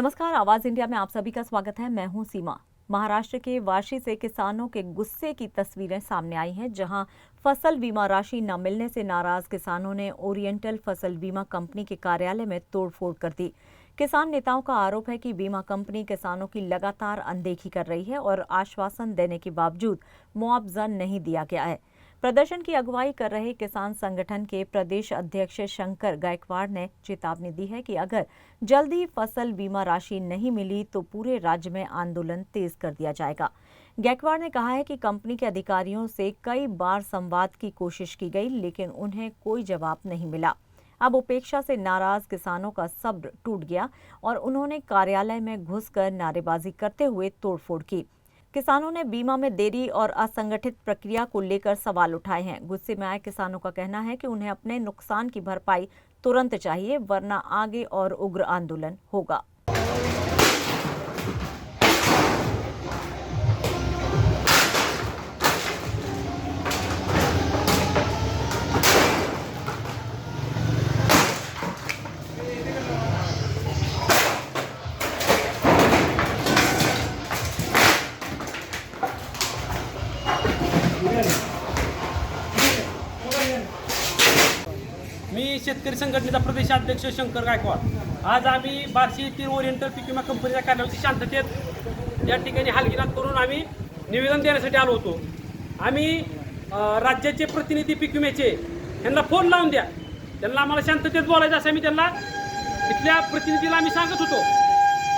नमस्कार, आवाज इंडिया में आप सभी का स्वागत है। मैं हूं सीमा। महाराष्ट्र के वाशी से किसानों के गुस्से की तस्वीरें सामने आई हैं, जहां फसल बीमा राशि न मिलने से नाराज किसानों ने ओरिएंटल फसल बीमा कंपनी के कार्यालय में तोड़फोड़ कर दी। किसान नेताओं का आरोप है कि बीमा कंपनी किसानों की लगातार अनदेखी कर रही है और आश्वासन देने के बावजूद मुआवजा नहीं दिया गया है। प्रदर्शन की अगुवाई कर रहे किसान संगठन के प्रदेश अध्यक्ष शंकर गायकवाड़ ने चेतावनी दी है कि अगर जल्द ही फसल बीमा राशि नहीं मिली तो पूरे राज्य में आंदोलन तेज कर दिया जाएगा। गायकवाड़ ने कहा है कि कंपनी के अधिकारियों से कई बार संवाद की कोशिश की गई, लेकिन उन्हें कोई जवाब नहीं मिला। अब उपेक्षा से नाराज किसानों का सब्र टूट गया और उन्होंने कार्यालय में घुसकर नारेबाजी करते हुए तोड़फोड़ की। किसानों ने बीमा में देरी और असंगठित प्रक्रिया को लेकर सवाल उठाए हैं। गुस्से में आए किसानों का कहना है कि उन्हें अपने नुकसान की भरपाई तुरंत चाहिए, वरना आगे और उग्र आंदोलन होगा। मी शेतकरी संघटनेचा प्रदेशाध्यक्ष शंकर गायकवाड। आज आम्ही बार्शी येथील ओरिएंटल पीक विमा कंपनीच्या कार्यालयाची शांततेत या ठिकाणी हालगिनात करून आम्ही निवेदन देण्यासाठी आलो होतो। आम्ही राज्याचे प्रतिनिधी पीक विम्याचे यांना फोन लावून द्या, त्यांना आम्हाला शांततेत बोलायचं असं मी त्यांना इथल्या प्रतिनिधीला आम्ही सांगत होतो।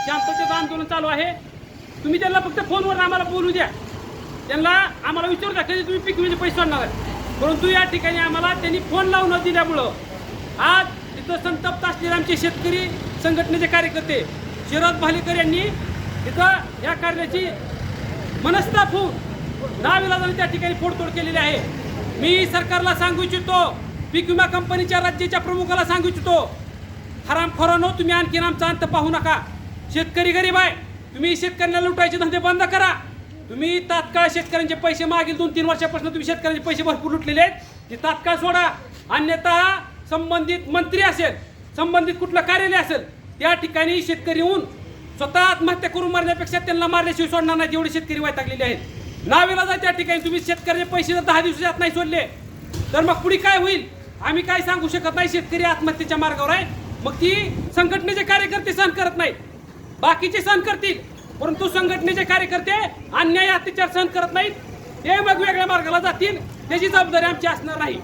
शांततेचं आंदोलन चालू आहे, तुम्ही त्यांना फक्त फोनवर आम्हाला बोलू द्या, त्यांना आम्हाला विचारू द्या कधी तुम्ही पीक विम्याचे पैसे सोडणार आहे। परंतु या ठिकाणी आम्हाला त्यांनी फोन लावून न दिल्यामुळं आज इथं संतप्त असलेले आमचे शेतकरी संघटनेचे कार्यकर्ते शरद भालेकर यांनी इथं या कार्याची मनस्ताप होऊन नाविलाजाने त्या ठिकाणी फोडतोड केलेली आहे। मी सरकारला सांगू इच्छितो, पीक विमा कंपनीच्या राज्याच्या प्रमुखाला सांगू इच्छितो, हरामखोरांनो तुम्ही आणखीन आमचा अंत पाहू नका। शेतकरी गरीब आहे, तुम्ही शेतकऱ्यांना लुटायचे धंदे बंद करा। तुम्ही तात्काळ शेतकऱ्यांचे पैसे मागील 2-3 वर्षापासून तुम्ही शेतकऱ्यांचे पैसे भरपूर लुटलेले आहेत, ते तात्काळ सोडा, अन्यथा संबंधित मंत्री असेल, संबंधित कुठलं कार्यालय असेल त्या ठिकाणी शेतकरी येऊन स्वतः आत्महत्या करून मारण्यापेक्षा त्यांना मारल्याशिवाय सोडणार नाही। जेवढे शेतकरी वैतागलेले आहेत नाविलाज त्या ठिकाणी तुम्ही शेतकऱ्याचे पैसे जर 10 दिवसात नाही सोडले तर मग पुढे काय होईल आम्ही काय सांगू शकत नाही। शेतकरी आत्महत्येच्या मार्गावर आहे, मग ती संघटनेचे कार्यकर्ते सहन करत नाहीत, बाकीचे सहन करतील, परंतु संघटनेचे कार्यकर्ते अन्याय अत्याचार सहन करत नाहीत, ते मग वेगळ्या मार्गाला जातील, त्याची जबाबदारी आमची असणार नाही।